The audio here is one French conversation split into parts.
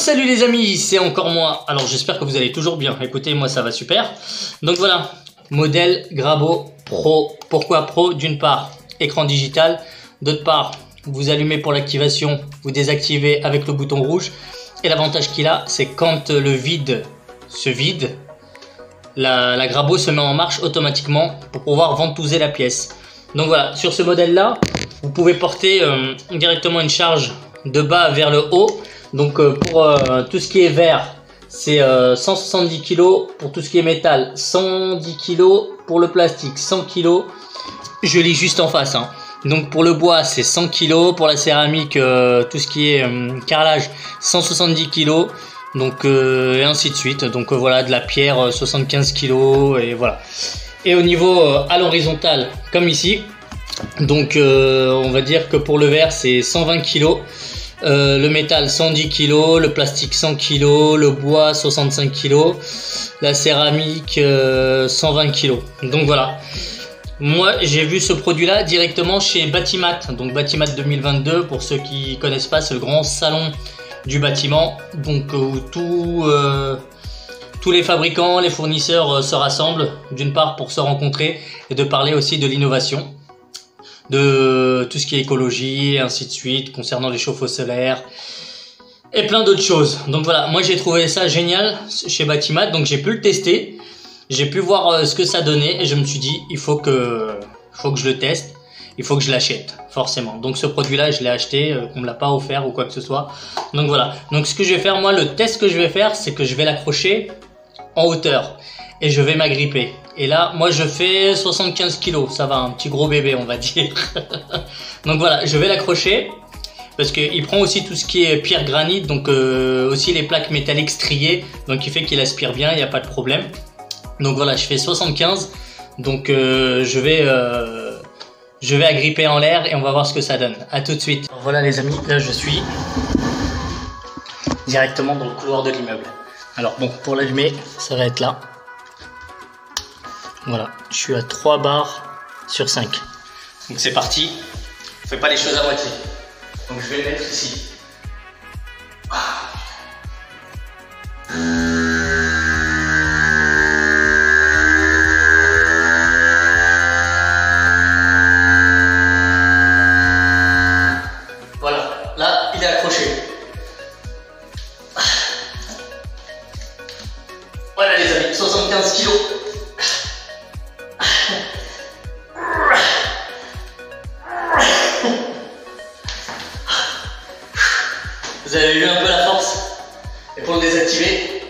Salut les amis, c'est encore moi. Alors j'espère que vous allez toujours bien. Écoutez, moi ça va super. Donc voilà, modèle Grabo Pro. Pourquoi Pro? D'une part, écran digital. D'autre part, vous allumez pour l'activation, vous désactivez avec le bouton rouge. Et l'avantage qu'il a, c'est quand le vide se vide, la Grabo se met en marche automatiquement pour pouvoir ventouser la pièce. Donc voilà, sur ce modèle là, vous pouvez porter directement une charge de bas vers le haut. Donc pour tout ce qui est verre, c'est 170 kg. Pour tout ce qui est métal, 110 kg. Pour le plastique, 100 kg. Je lis juste en face, hein. Donc pour le bois, c'est 100 kg. Pour la céramique, tout ce qui est carrelage, 170 kg. Donc et ainsi de suite. Donc voilà, de la pierre, 75 kg. Et voilà. Et au niveau à l'horizontale, comme ici, donc on va dire que pour le verre, c'est 120 kg. Le métal 110 kg, le plastique 100 kg, le bois 65 kg, la céramique 120 kg. Donc voilà. Moi j'ai vu ce produit là directement chez Batimat. Donc Batimat 2022, pour ceux qui connaissent pas, c'est le grand salon du bâtiment. Donc où tous les fabricants, les fournisseurs se rassemblent, d'une part pour se rencontrer et de parler aussi de l'innovation, de tout ce qui est écologie et ainsi de suite, concernant les chauffe-eau solaires et plein d'autres choses. Donc voilà, moi j'ai trouvé ça génial chez Batimat, donc j'ai pu le tester, j'ai pu voir ce que ça donnait et je me suis dit il faut que je le teste, il faut que je l'achète forcément. Donc ce produit là je l'ai acheté, on me l'a pas offert ou quoi que ce soit. Donc voilà, donc ce que je vais faire, moi le test que je vais faire, c'est que je vais l'accrocher en hauteur et je vais m'agripper. Et là, moi je fais 75 kg, ça va, un petit gros bébé on va dire. Donc voilà, je vais l'accrocher parce qu'il prend aussi tout ce qui est pierre granit, donc aussi les plaques métalliques striées, donc il fait qu'il aspire bien, il n'y a pas de problème. Donc voilà, je fais 75, donc je vais agripper en l'air et on va voir ce que ça donne. A tout de suite. Alors voilà les amis, là je suis directement dans le couloir de l'immeuble. Alors bon, pour l'allumer, ça va être là. Voilà, je suis à 3 bars sur 5. Donc c'est parti. On fait pas les choses à moitié. Donc je vais le mettre ici. Voilà, là il est accroché. Voilà les amis, 75 kg. Vous avez vu un peu la force? Et pour le désactiver,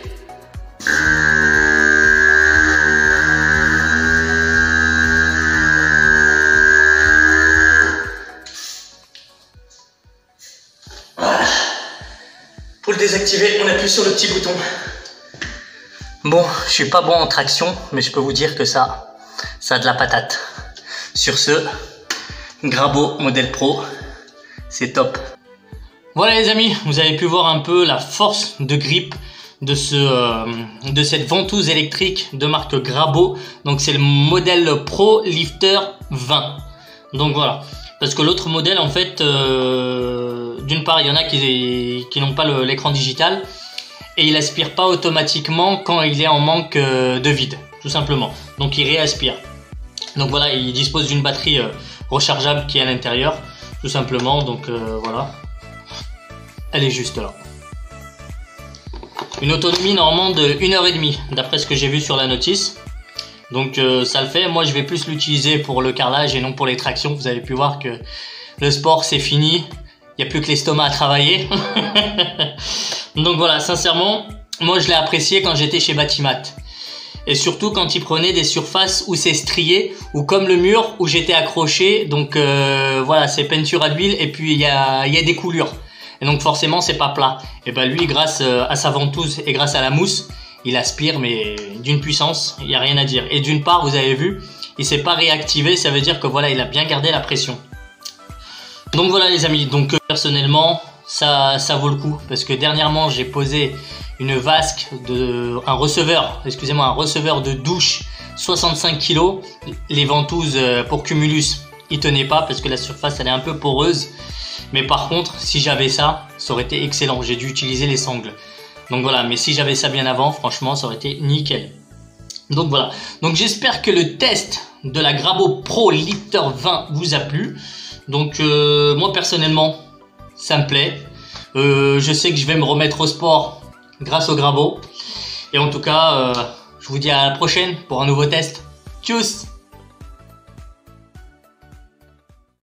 voilà. Pour le désactiver, on appuie sur le petit bouton. Bon, je suis pas bon en traction, mais je peux vous dire que ça a de la patate. Sur ce, Grabo modèle Pro, c'est top. Voilà les amis, vous avez pu voir un peu la force de grippe de cette ventouse électrique de marque Grabo. Donc c'est le modèle Pro Lifter 20. Donc voilà, parce que l'autre modèle en fait, d'une part il y en a qui n'ont pas l'écran digital et il aspire pas automatiquement quand il est en manque de vide, tout simplement. Donc il réaspire. Donc voilà, il dispose d'une batterie rechargeable qui est à l'intérieur, tout simplement. Donc voilà. Elle est juste là. Une autonomie normalement de 1h30 d'après ce que j'ai vu sur la notice. Donc ça le fait. Moi je vais plus l'utiliser pour le carrelage et non pour les tractions. Vous avez pu voir que le sport c'est fini. Il n'y a plus que l'estomac à travailler. Donc voilà, sincèrement, moi je l'ai apprécié quand j'étais chez Batimat. Et surtout quand il prenait des surfaces où c'est strié, ou comme le mur où j'étais accroché. Donc voilà, c'est peinture à l'huile et puis il y a des coulures. Et donc forcément c'est pas plat. Et ben lui, grâce à sa ventouse et grâce à la mousse, il aspire mais d'une puissance, il n'y a rien à dire. Et d'une part, vous avez vu, il s'est pas réactivé, ça veut dire que voilà, il a bien gardé la pression. Donc voilà les amis, donc personnellement ça vaut le coup, parce que dernièrement j'ai posé une vasque un receveur de douche 65 kg, les ventouses pour Cumulus il tenait pas parce que la surface elle est un peu poreuse. Mais par contre, si j'avais ça, ça aurait été excellent. J'ai dû utiliser les sangles. Donc voilà, mais si j'avais ça bien avant, franchement, ça aurait été nickel. Donc voilà. Donc j'espère que le test de la Grabo Pro Lifter 20 vous a plu. Donc moi personnellement, ça me plaît. Je sais que je vais me remettre au sport grâce au Grabo. Et en tout cas, je vous dis à la prochaine pour un nouveau test. Tchuss!